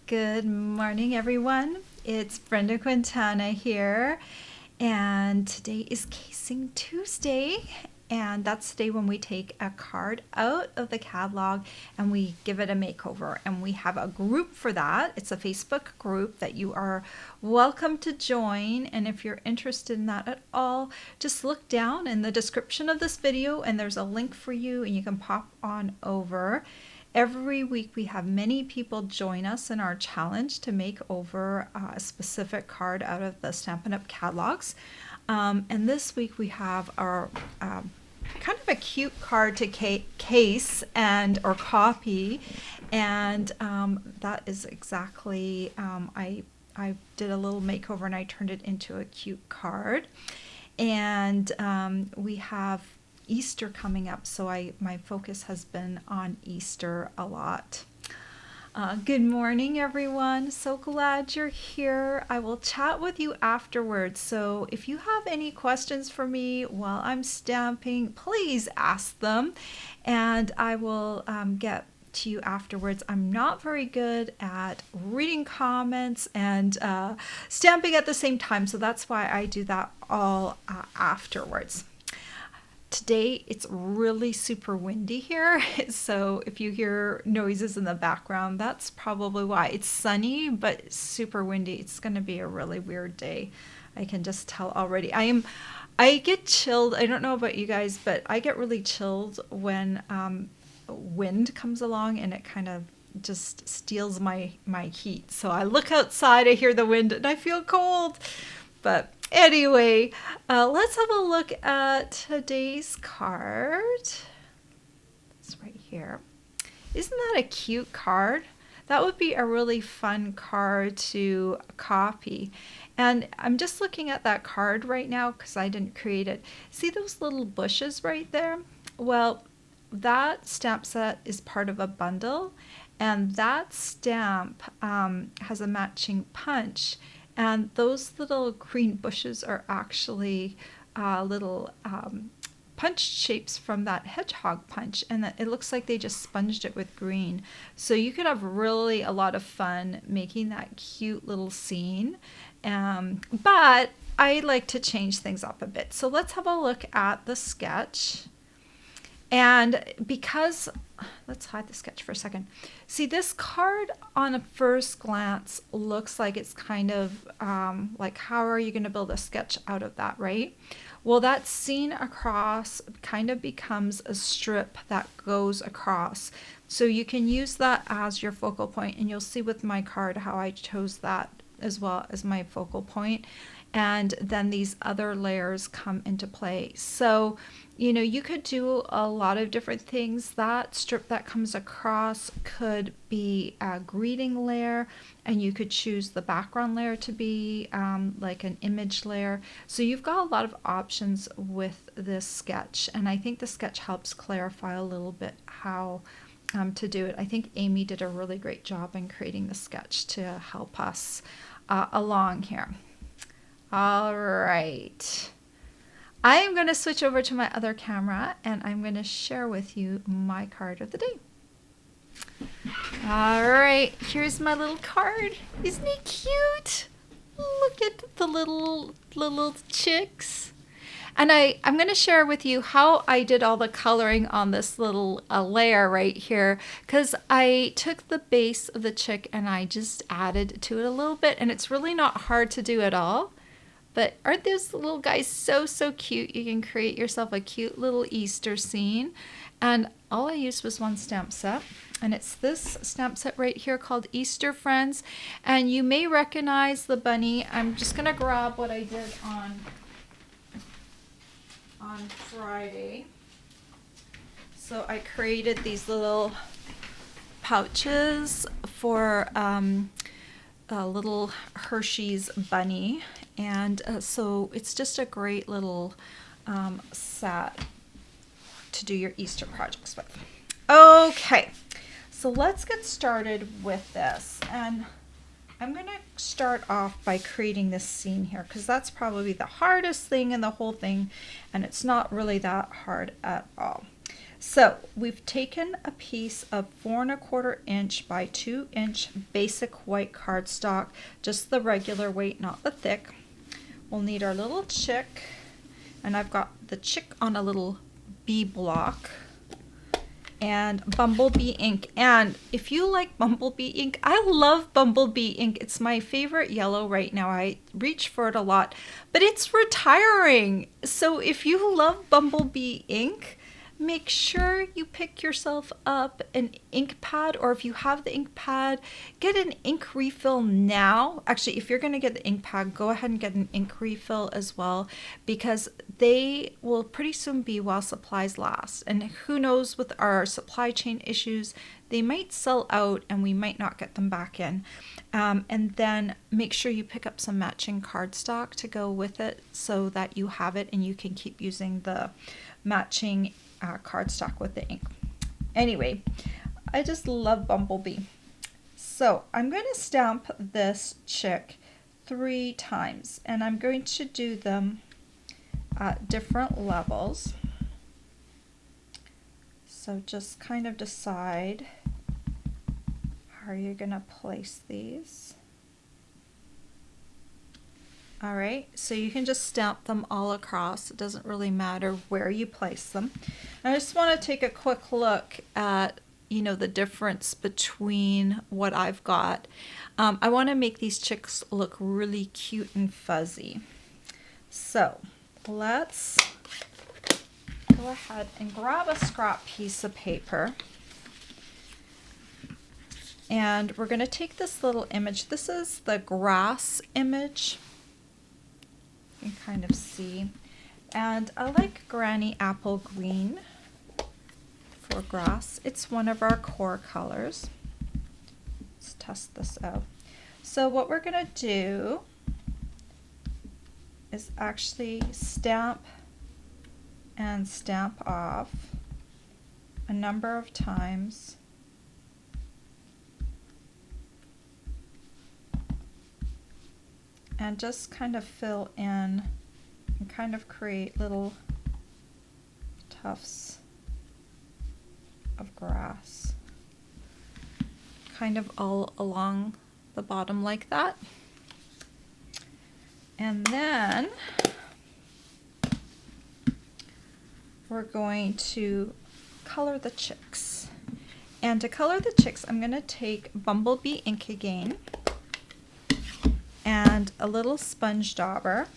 Good morning, everyone. It's Brenda Quintana here, and today is Casing Tuesday, and that's the day when we take a card out of the catalog and we give it a makeover. And we have a group for that. It's a Facebook group that you are welcome to join. And if you're interested in that at all, just look down in the description of this video, and there's a link for you, and you can pop on over. Every week we have many people join us in our challenge to make over a specific card out of the Stampin' Up! Catalogs. And this week we have our kind of a cute card to case and or copy. And that is exactly, I did a little makeover and I turned it into a cute card. And we have Easter coming up, so my focus has been on Easter a lot. Good morning, everyone. So glad you're here. I will chat with you afterwards. So if you have any questions for me while I'm stamping, please ask them, and I will get to you afterwards. I'm not very good at reading comments and stamping at the same time, so that's why I do that all afterwards. Today it's really super windy here, so if you hear noises in the background, that's probably why. It's sunny but super windy. It's going to be a really weird day. I can just tell already. I get chilled. I don't know about you guys, but I get really chilled when wind comes along and it kind of just steals my heat. So I look outside, I hear the wind, and I feel cold. But anyway, let's have a look at today's card. It's right here. Isn't that a cute card? That would be a really fun card to copy. And I'm just looking at that card right now because I didn't create it. See those little bushes right there? Well, that stamp set is part of a bundle, and that stamp has a matching punch. And those little green bushes are actually little punch shapes from that hedgehog punch, and it looks like they just sponged it with green. So you could have really a lot of fun making that cute little scene. But I like to change things up a bit. So let's have a look at the sketch. And because, let's hide the sketch for a second. See, this card on a first glance looks like it's kind of like, how are you going to build a sketch out of that, right? Well, that scene across kind of becomes a strip that goes across. So you can use that as your focal point, and you'll see with my card how I chose that as well as my focal point. And then these other layers come into play. So, you know, you could do a lot of different things. That strip that comes across could be a greeting layer, and you could choose the background layer to be like an image layer. So you've got a lot of options with this sketch, and I think the sketch helps clarify a little bit how to do it. I think Amy did a really great job in creating the sketch to help us along here. All right. I am going to switch over to my other camera, and I'm going to share with you my card of the day. All right, here's my little card. Isn't he cute? Look at the little chicks. And I'm going to share with you how I did all the coloring on this little layer right here, because I took the base of the chick and I just added to it a little bit, and it's really not hard to do at all. But aren't those little guys so cute? You can create yourself a cute little Easter scene. And all I used was one stamp set. And it's this stamp set right here called Easter Friends. And you may recognize the bunny. I'm just going to grab what I did on Friday. So I created these little pouches for a little Hershey's bunny. And so it's just a great little set to do your Easter projects with. Okay, so let's get started with this. And I'm going to start off by creating this scene here, because that's probably the hardest thing in the whole thing, and it's not really that hard at all. So we've taken a piece of 4¼ inch by 2-inch basic white cardstock, just the regular weight, not the thick. We'll need our little chick, and I've got the chick on a little bee block, and Bumblebee ink. And if you like Bumblebee ink, I love Bumblebee ink. It's my favorite yellow right now. I reach for it a lot, but it's retiring. So if you love Bumblebee ink, make sure you pick yourself up an ink pad, or if you have the ink pad, get an ink refill now. Actually, if you're going to get the ink pad, go ahead and get an ink refill as well, because they will pretty soon be while supplies last. And who knows, with our supply chain issues, they might sell out and we might not get them back in. And then make sure you pick up some matching cardstock to go with it so that you have it and you can keep using the matching cardstock with the ink. Anyway, I just love Bumblebee. So I'm going to stamp this chick 3 times, and I'm going to do them at different levels. So just kind of decide how you're going to place these. All right, so you can just stamp them all across. It doesn't really matter where you place them. I just want to take a quick look at, the difference between what I've got. I want to make these chicks look really cute and fuzzy. So let's go ahead and grab a scrap piece of paper. And we're going to take this little image. This is the grass image. You can kind of see. And I like Granny Apple Green for grass. It's one of our core colors. Let's test this out. So what we're going to do is actually stamp and stamp off a number of times. And just kind of fill in and kind of create little tufts of grass, kind of all along the bottom like that. And then we're going to color the chicks. And to color the chicks, I'm going to take Bumblebee ink again and a little sponge dauber.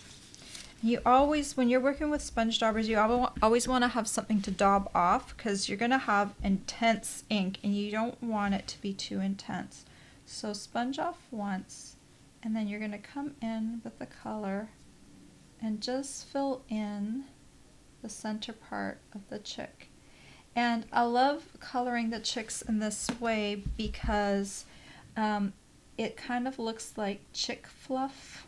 You always, when you're working with sponge daubers, you always want to have something to daub off, because you're going to have intense ink and you don't want it to be too intense. So sponge off once, and then you're going to come in with the color and just fill in the center part of the chick. And I love coloring the chicks in this way because it kind of looks like chick fluff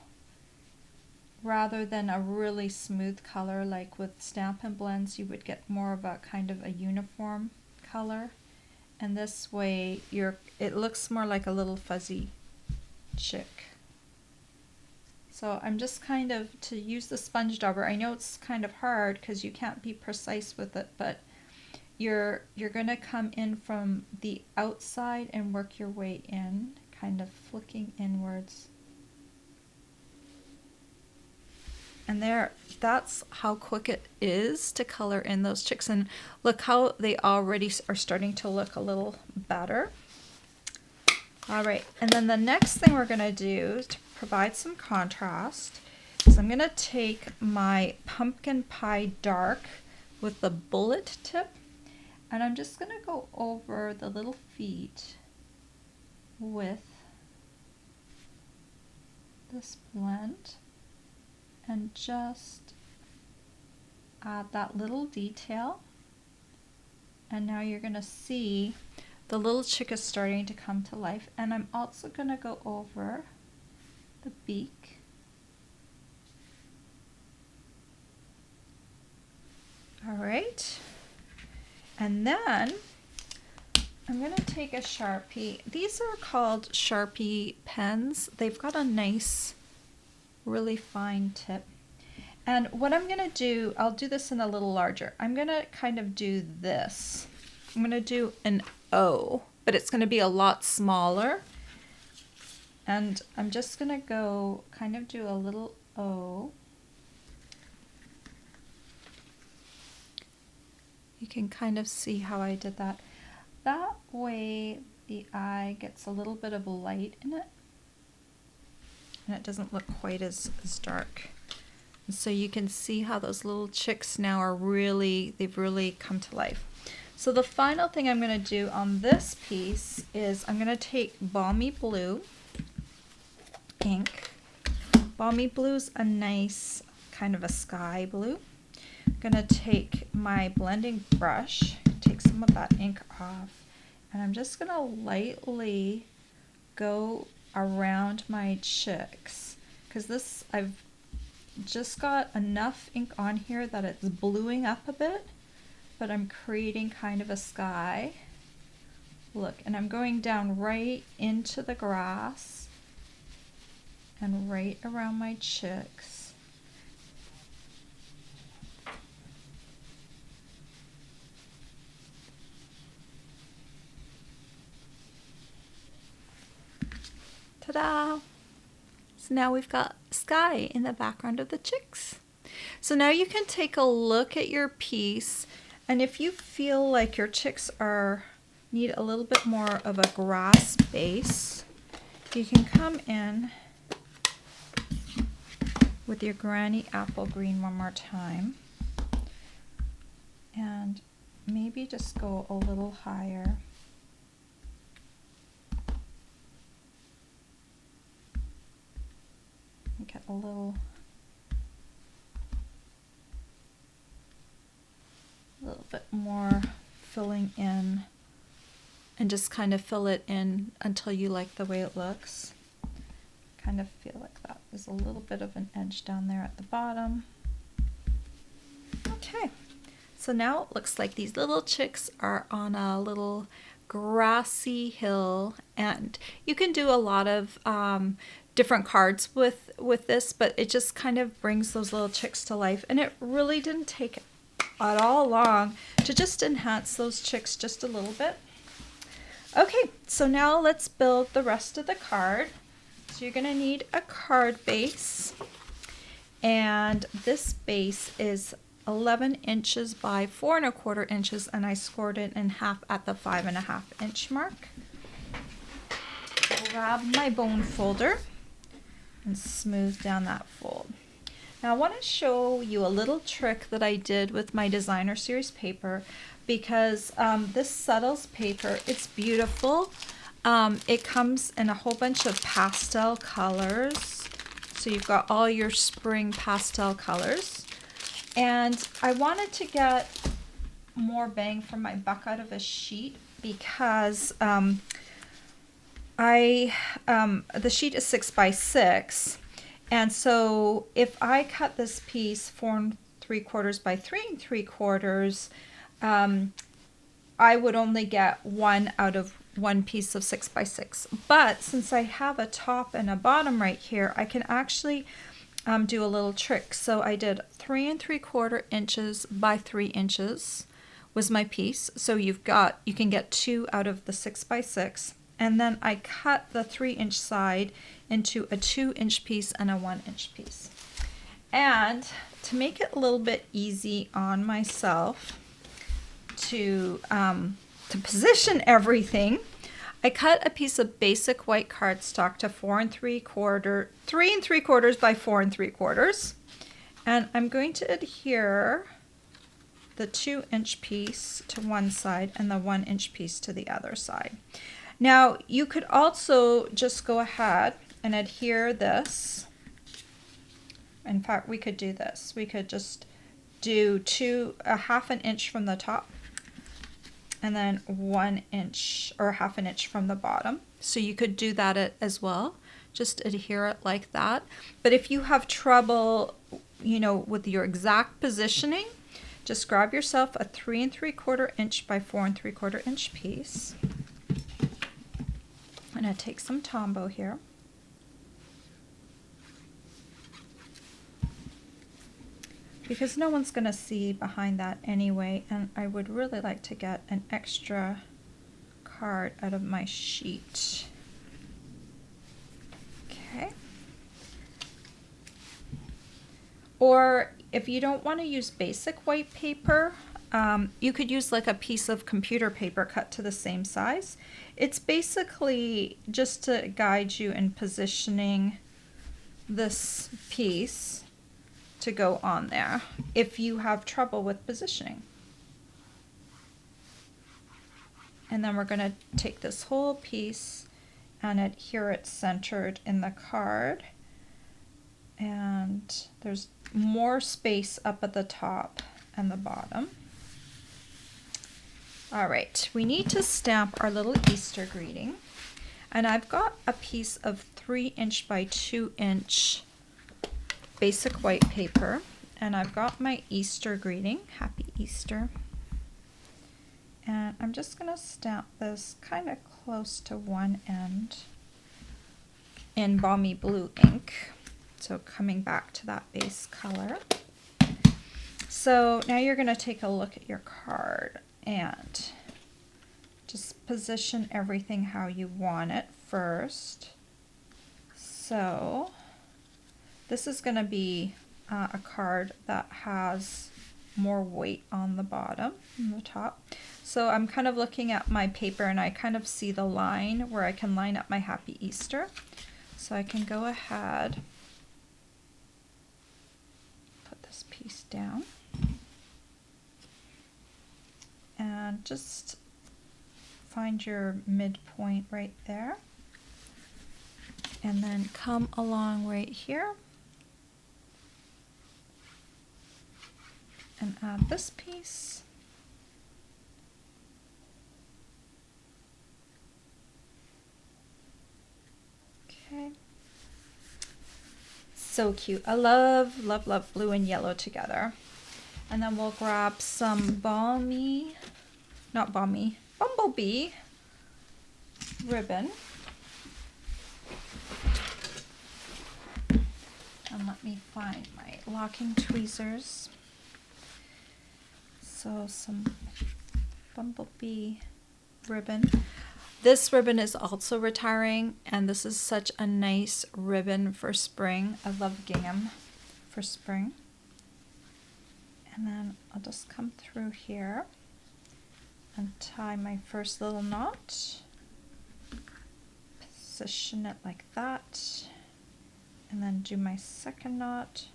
rather than a really smooth color. Like with Stampin' Blends, you would get more of a kind of a uniform color. And this way it looks more like a little fuzzy chick. So I'm just kind of, to use the sponge dauber, I know it's kind of hard because you can't be precise with it, but you're going to come in from the outside and work your way in, kind of flicking inwards. And that's how quick it is to color in those chicks. And look how they already are starting to look a little better. All right, and then the next thing we're going to do to provide some contrast is I'm going to take my Pumpkin Pie Dark with the bullet tip, and I'm just going to go over the little feet with this blend and just add that little detail. And now you're going to see the little chick is starting to come to life. And I'm also going to go over the beak. All right. And then I'm going to take a Sharpie. These are called Sharpie pens. They've got a nice, really fine tip. And what I'm gonna do, I'll do this in a little larger. I'm gonna kind of do this. I'm gonna do an O, but it's gonna be a lot smaller. And I'm just gonna go kind of do a little O. You can kind of see how I did that. That way the eye gets a little bit of light in it and it doesn't look quite as dark. And so you can see how those little chicks now are they've really come to life. So the final thing I'm going to do on this piece is I'm going to take Balmy Blue ink. Balmy Blue's a nice kind of a sky blue. I'm going to take my blending brush, take some of that ink off, and I'm just going to lightly go around my chicks because this, I've just got enough ink on here that it's bluing up a bit, but I'm creating kind of a sky look, and I'm going down right into the grass and right around my chicks. Ta-da! So now we've got sky in the background of the chicks. So now you can take a look at your piece, and if you feel like your chicks need a little bit more of a grass base, you can come in with your Granny Apple Green one more time and maybe just go a little higher. Get a little bit more filling in, and just kind of fill it in until you like the way it looks. Kind of feel like that. There's a little bit of an edge down there at the bottom. Okay, so now it looks like these little chicks are on a little grassy hill, and you can do a lot of different cards with this, but it just kind of brings those little chicks to life, and it really didn't take at all long to just enhance those chicks just a little bit. Okay, so now let's build the rest of the card. So you're going to need a card base, and this base is 11 inches by 4 1/4 inches, and I scored it in half at the 5 1/2 inch mark. Grab my bone folder and smooth down that fold. Now I want to show you a little trick that I did with my designer series paper, because this Subtles paper, it's beautiful. It comes in a whole bunch of pastel colors, so you've got all your spring pastel colors, and I wanted to get more bang for my buck out of a sheet because the sheet is 6 by 6, and so if I cut this piece 4 3/4 by 3 3/4, I would only get one out of one piece of 6 by 6. But since I have a top and a bottom right here, I can actually do a little trick. So I did 3 3/4 inches by 3 inches was my piece. So you can get 2 out of the 6 by 6. And then I cut the 3-inch side into a 2-inch piece and a 1-inch piece. And to make it a little bit easy on myself to position everything, I cut a piece of basic white cardstock to 3 3/4 by 4 3/4, and I'm going to adhere the 2-inch piece to one side and the 1-inch piece to the other side. Now you could also just go ahead and adhere this. In fact, we could do this. We could just do a 1/2 inch from the top, and then 1 inch or 1/2 inch from the bottom. So you could do that as well. Just adhere it like that. But if you have trouble, with your exact positioning, just grab yourself a 3 3/4 inch by 4 3/4 inch piece. I'm going to take some Tombow here. because no one's going to see behind that anyway, and I would really like to get an extra card out of my sheet. Okay. Or if you don't want to use basic white paper, you could use like a piece of computer paper cut to the same size. It's basically just to guide you in positioning this piece to go on there if you have trouble with positioning. And then we're going to take this whole piece and adhere it centered in the card. And there's more space up at the top and the bottom. All right, we need to stamp our little Easter greeting. And I've got a piece of 3" by 2" basic white paper. And I've got my Easter greeting, Happy Easter. And I'm just going to stamp this kind of close to one end in Balmy Blue ink. So coming back to that base color. So now you're going to take a look at your card and just position everything how you want it first. So this is going to be a card that has more weight on the bottom and the top. So I'm kind of looking at my paper and I kind of see the line where I can line up my Happy Easter. So I can go ahead, put this piece down, and just find your midpoint right there. And then come along right here and add this piece. Okay. So cute. I love, love, love blue and yellow together. And then we'll grab some Bumblebee ribbon. And let me find my locking tweezers. So some Bumblebee ribbon. This ribbon is also retiring, and this is such a nice ribbon for spring. I love gingham for spring. And then I'll just come through here and tie my first little knot. Position it like that. And then do my second knot.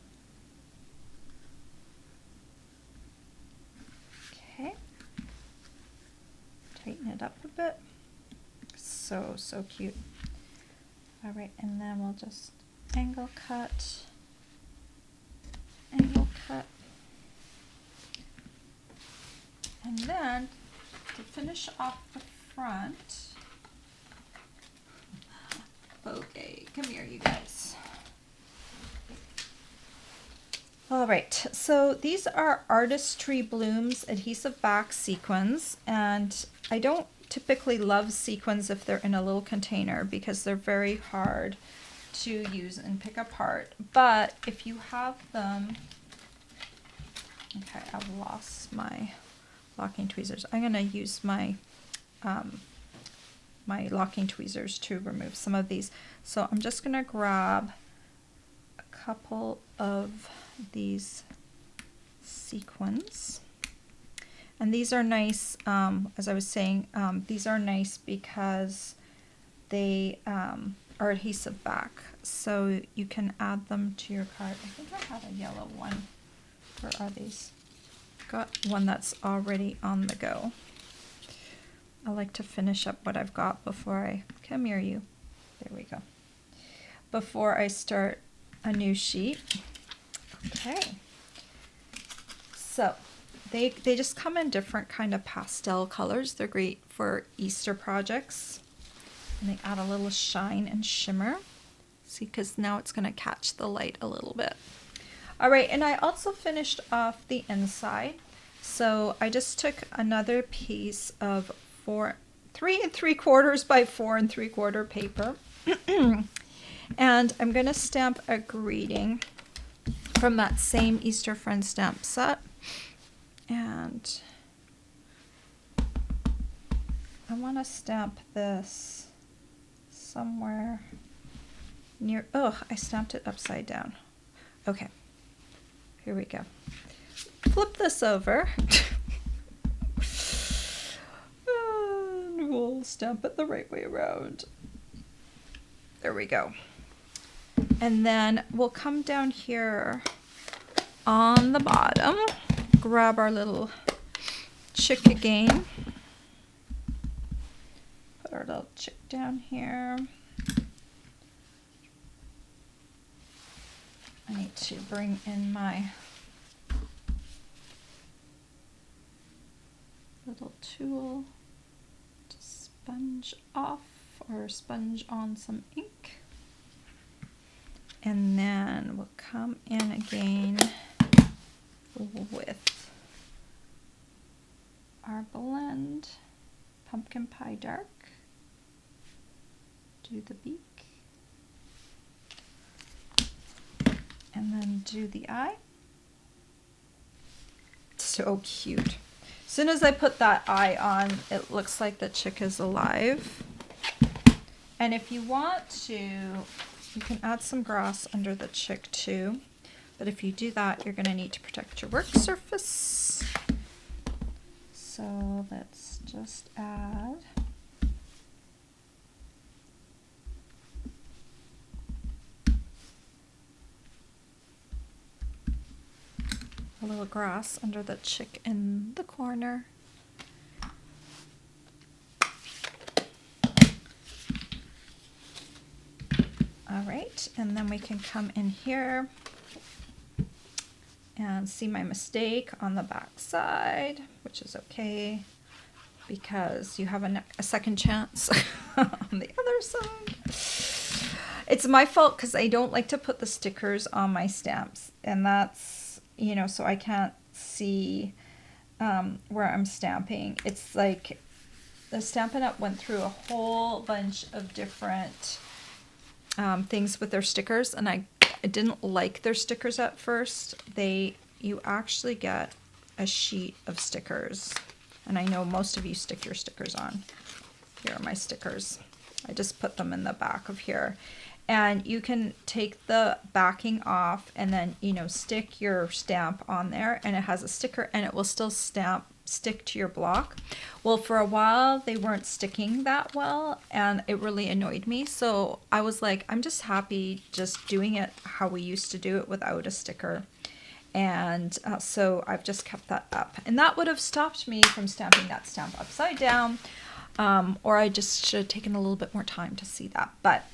Okay. Tighten it up a bit. So cute. All right, and then we'll just angle cut, and then to finish off the front, okay, come here you guys. All right, so these are Artistry Blooms adhesive back sequins, and I don't typically love sequins if they're in a little container because they're very hard to use and pick apart. But if you have them, okay, I've lost my locking tweezers. I'm gonna use my my locking tweezers to remove some of these. So I'm just gonna grab a couple of these sequins. And these are nice, as I was saying, these are nice because they are adhesive back. So you can add them to your card. I think I have a yellow one. Where are these? Got one that's already on the go. I like to finish up what I've got before I, come here you. There we go. Before I start a new sheet. Okay. So they just come in different kind of pastel colors. They're great for Easter projects. And they add a little shine and shimmer. See, because now it's going to catch the light a little bit. All right, and I also finished off the inside. So I just took another piece of 3 3/4 by 4 3/4 paper. And I'm going to stamp a greeting from that same Easter Friends stamp set. And I want to stamp this somewhere near, oh, I stamped it upside down. Okay, here we go. Flip this over. And we'll stamp it the right way around. There we go. And then we'll come down here on the bottom, grab our little chick again. Put our little chick down here. I need to bring in my little tool to sponge off or sponge on some ink. And then we'll come in again with our blend, Pumpkin Pie Dark. Do the beak. And then do the eye. So cute. As soon as I put that eye on, it looks like the chick is alive. And if you want to, you can add some grass under the chick too. But if you do that, you're going to need to protect your work surface. So let's just add a little grass under the chick in the corner. All right, and then we can come in here and see my mistake on the back side, which is okay because you have a second chance on the other side. It's my fault because I don't like to put the stickers on my stamps, and that's, you know, so I can't see where I'm stamping. It's like the Stampin' Up! Went through a whole bunch of different things with their stickers, and I didn't like their stickers at first. You actually get a sheet of stickers, and I know most of you stick your stickers on. Here are my stickers. I just put them in the back of here, and you can take the backing off and then, you know, stick your stamp on there, and it has a sticker and it will still stick to your block. Well, for a while they weren't sticking that well, and it really annoyed me. So I was like, I'm just happy just doing it how we used to do it without a sticker. And so I've just kept that up, and that would have stopped me from stamping that stamp upside down, or I just should have taken a little bit more time to see that. But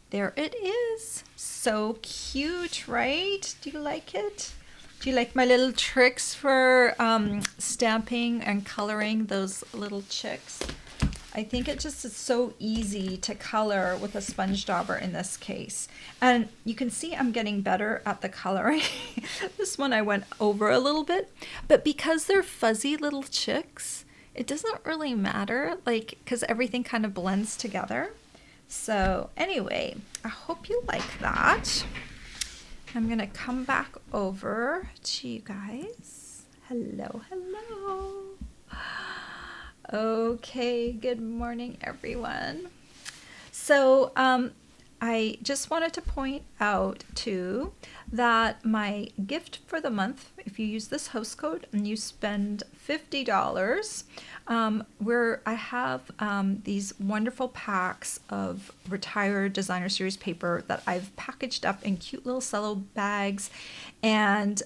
there it is. So cute, right? Do you like it? Do you like my little tricks for stamping and coloring those little chicks? I think it just is so easy to color with a sponge dauber in this case. And you can see I'm getting better at the coloring. This one I went over a little bit, but because they're fuzzy little chicks, it doesn't really matter, like, because everything kind of blends together. So anyway, I hope you like that. I'm gonna come back over to you guys. Hello, hello. Okay, good morning, everyone. So I just wanted to point out too that my gift for the month, if you use this host code and you spend $50, where I have these wonderful packs of retired designer series paper that I've packaged up in cute little cello bags. And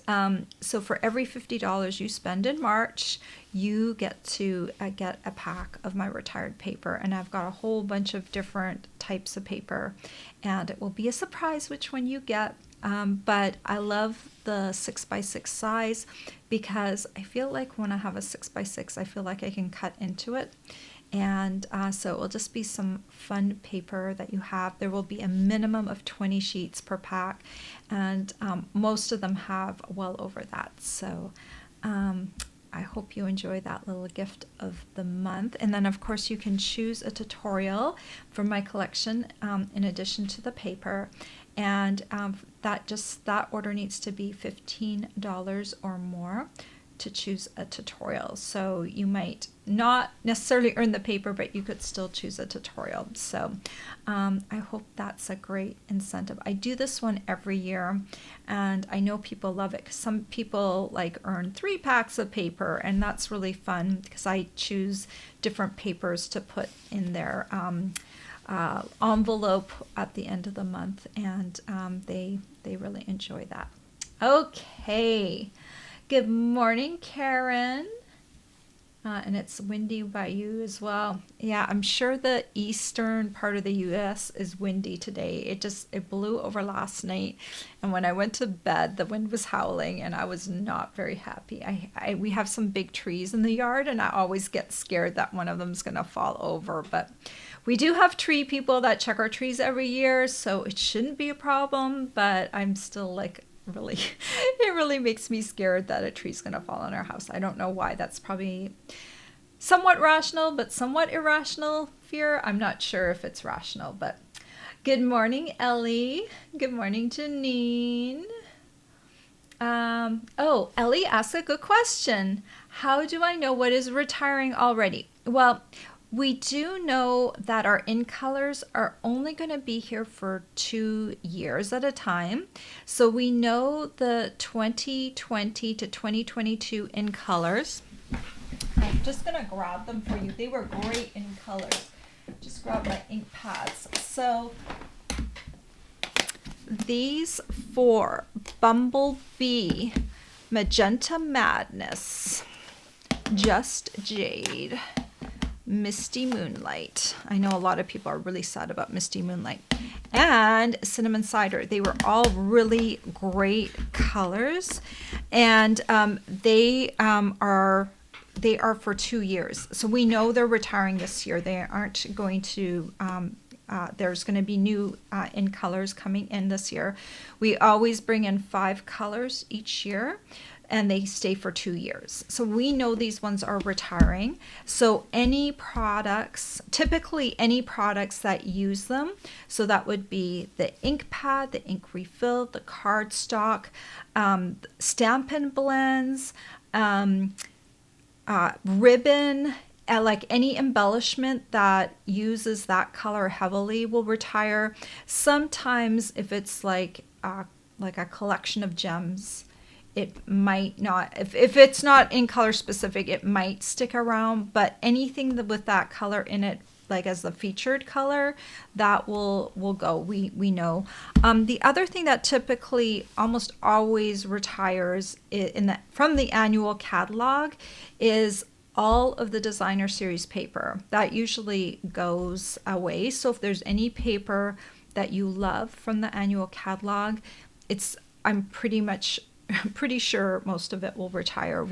so for every $50 you spend in March, you get to get a pack of my retired paper. And I've got a whole bunch of different types of paper, and it will be a surprise which one you get. But I love the 6x6 size because I feel like when I have a 6x6, I feel like I can cut into it. And so it will just be some fun paper that you have. There will be a minimum of 20 sheets per pack, and most of them have well over that. So I hope you enjoy that little gift of the month. And then of course you can choose a tutorial from my collection in addition to the paper. and that order needs to be $15 or more to choose a tutorial. So you might not necessarily earn the paper, but you could still choose a tutorial. So I hope that's a great incentive. I do this one every year, and I know people love it because some people like earn 3 packs of paper, and that's really fun because I choose different papers to put in their envelope at the end of the month, and they really enjoy that. Okay. Good morning, Karen. And it's windy by you as well. Yeah, I'm sure the eastern part of the U.S. is windy today. It blew over last night, and when I went to bed, the wind was howling, and I was not very happy. We have some big trees in the yard, and I always get scared that one of them's gonna fall over. But we do have tree people that check our trees every year, so it shouldn't be a problem. But I'm still like, really, it really makes me scared that a tree's gonna fall on our house. I don't know why. That's probably somewhat rational, but somewhat irrational fear. I'm not sure if it's rational, but good morning, Ellie. Good morning, Janine. Ellie asked a good question. How do I know what is retiring already? Well, we do know that our in colors are only going to be here for 2 years at a time. So we know the 2020 to 2022 in colors. I'm just going to grab them for you. They were great in colors. Just grab my ink pads. So these 4: Bumblebee, Magenta Madness, Just Jade, Misty Moonlight. I know a lot of people are really sad about Misty Moonlight. And Cinnamon Cider. They were all really great colors. And they are for 2 years. So we know they're retiring this year. They aren't going to, there's going to be new in colors coming in this year. We always bring in 5 colors each year, and they stay for 2 years. So we know these ones are retiring. So any products, typically any products that use them, so that would be the ink pad, the ink refill, the cardstock, Stampin' blends, ribbon, like any embellishment that uses that color heavily will retire. Sometimes if it's like a collection of gems, it might not, if it's not in color specific, it might stick around, but anything with that color in it, like as the featured color, that will go, we know. The other thing that typically almost always retires from the annual catalog is all of the designer series paper. That usually goes away. So if there's any paper that you love from the annual catalog, I'm pretty sure most of it will retire.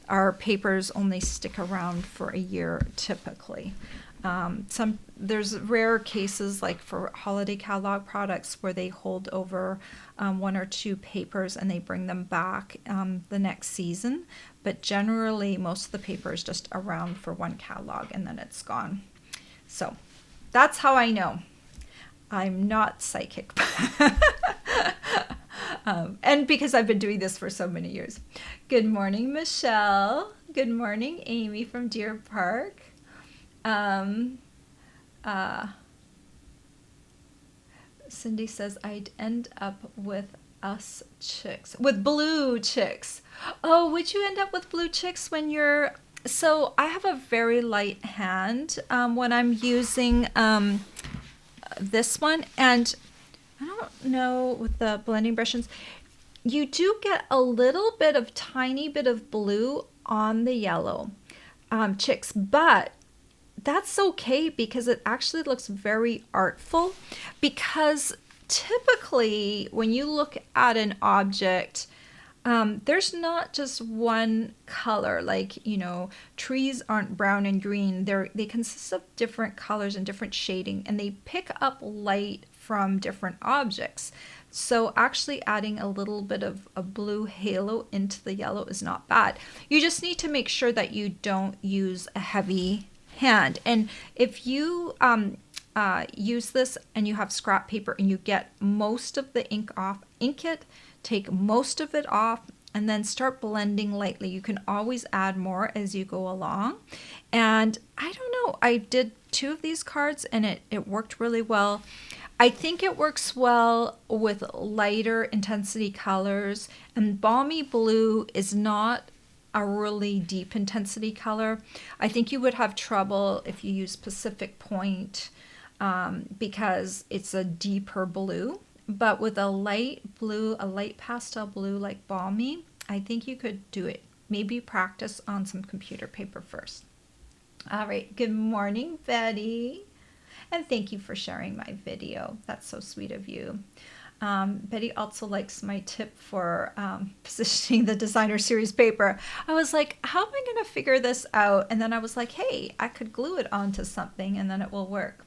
Our papers only stick around for a year typically. There's rare cases like for holiday catalog products where they hold over 1 or 2 papers and they bring them back the next season. But generally, most of the paper is just around for 1 catalog and then it's gone. So that's how I know. I'm not psychic. And because I've been doing this for so many years. Good morning, Michelle. Good morning, Amy from Deer Park. Cindy says, I'd end up with blue chicks. Oh, would you end up with blue chicks when you're... So I have a very light hand when I'm using this one, and I don't know with the blending brushes, you do get a little bit of tiny bit of blue on the yellow chicks, but that's okay because it actually looks very artful. Because typically when you look at an object, there's not just one color. Like, trees aren't brown and green. They consist of different colors and different shading, and they pick up light from different objects. So actually adding a little bit of a blue halo into the yellow is not bad. You just need to make sure that you don't use a heavy hand. And if you use this and you have scrap paper and you get most of the ink off, ink it, take most of it off, and then start blending lightly. You can always add more as you go along. And I don't know, I did 2 of these cards and it worked really well. I think it works well with lighter intensity colors, and Balmy Blue is not a really deep intensity color. I think you would have trouble if you use Pacific Point because it's a deeper blue. But with a light blue, a light pastel blue like Balmy, I think you could do it. Maybe practice on some computer paper first. All right, good morning, Betty. And thank you for sharing my video. That's so sweet of you. Betty also likes my tip for positioning the designer series paper. I was like, how am I going to figure this out? And then I was like, hey, I could glue it onto something and then it will work.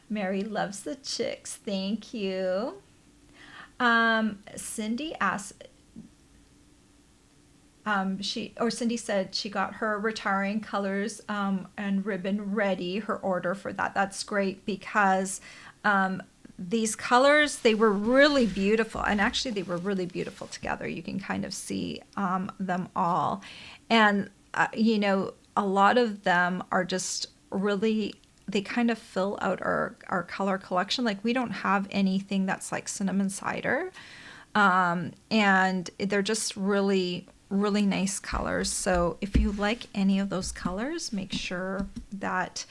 Mary loves the chicks. Thank you. Cindy asked, Cindy said she got her retiring colors and ribbon ready, her order for that. That's great because these colors, they were really beautiful. And actually they were really beautiful together. You can kind of see them all. And, you know, a lot of them are just really, they kind of fill out our color collection. Like we don't have anything that's like cinnamon cider. And they're just really nice colors. So if you like any of those colors, make sure that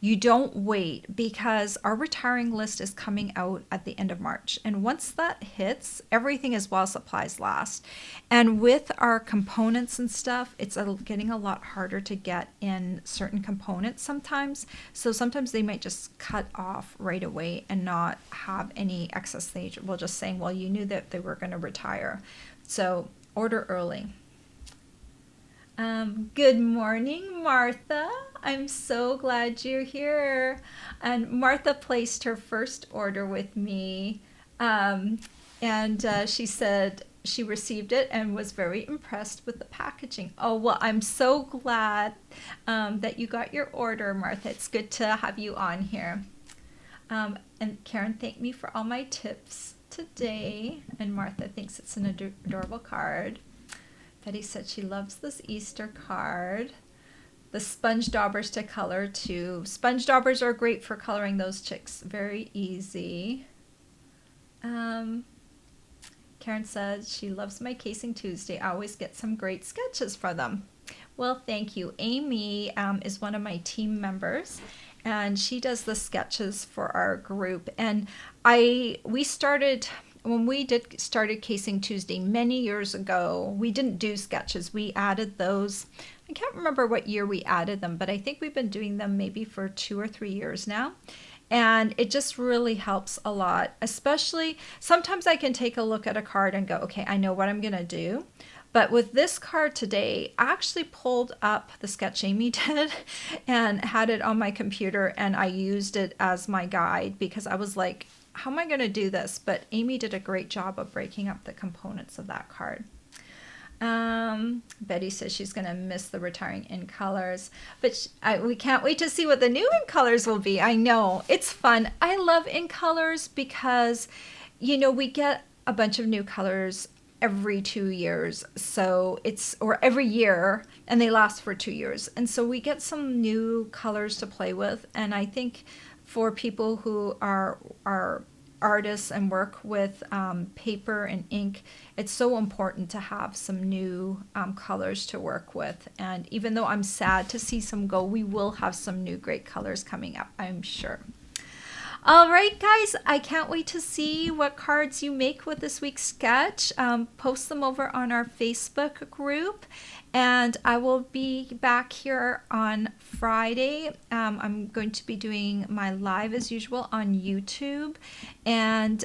you don't wait, because our retiring list is coming out at the end of March. And once that hits, everything is while supplies last. And with our components and stuff, it's getting a lot harder to get in certain components sometimes. So sometimes they might just cut off right away and not have any excess. They will just saying, well, you knew that they were going to retire. So order early. Good morning, Martha. I'm so glad you're here. And Martha placed her first order with me. She said she received it and was very impressed with the packaging. Oh, well, I'm so glad that you got your order, Martha. It's good to have you on here. And Karen thanked me for all my tips today. And Martha thinks it's an adorable card. Betty said she loves this Easter card. The sponge daubers to color too. Sponge daubers are great for coloring those chicks. Very easy. Karen says she loves my Casing Tuesday. I always get some great sketches for them. Well, thank you. Amy is one of my team members, and she does the sketches for our group. And we started... When we started Casing Tuesday many years ago, we didn't do sketches. We added those. I can't remember what year we added them, but I think we've been doing them maybe for 2 or 3 years now. And it just really helps a lot, especially sometimes I can take a look at a card and go, okay, I know what I'm going to do. But with this card today, I actually pulled up the sketch Amy did and had it on my computer, and I used it as my guide because I was like, how am I going to do this? But Amy did a great job of breaking up the components of that card. Betty says she's going to miss the retiring in colors, but we can't wait to see what the new in colors will be. I know, it's fun. I love in colors because, you know, we get a bunch of new colors every 2 years. So or every year, and they last for 2 years. And so we get some new colors to play with. And I think for people who are artists and work with paper and ink, it's so important to have some new colors to work with. And even though I'm sad to see some go, we will have some new great colors coming up, I'm sure. All right, guys, I can't wait to see what cards you make with this week's sketch. Post them over on our Facebook group, and I will be back here on Friday. I'm going to be doing my live as usual on YouTube, and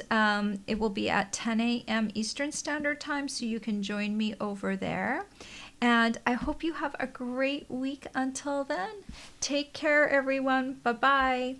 it will be at 10 a.m. Eastern Standard Time, so you can join me over there. And I hope you have a great week until then. Take care, everyone. Bye-bye.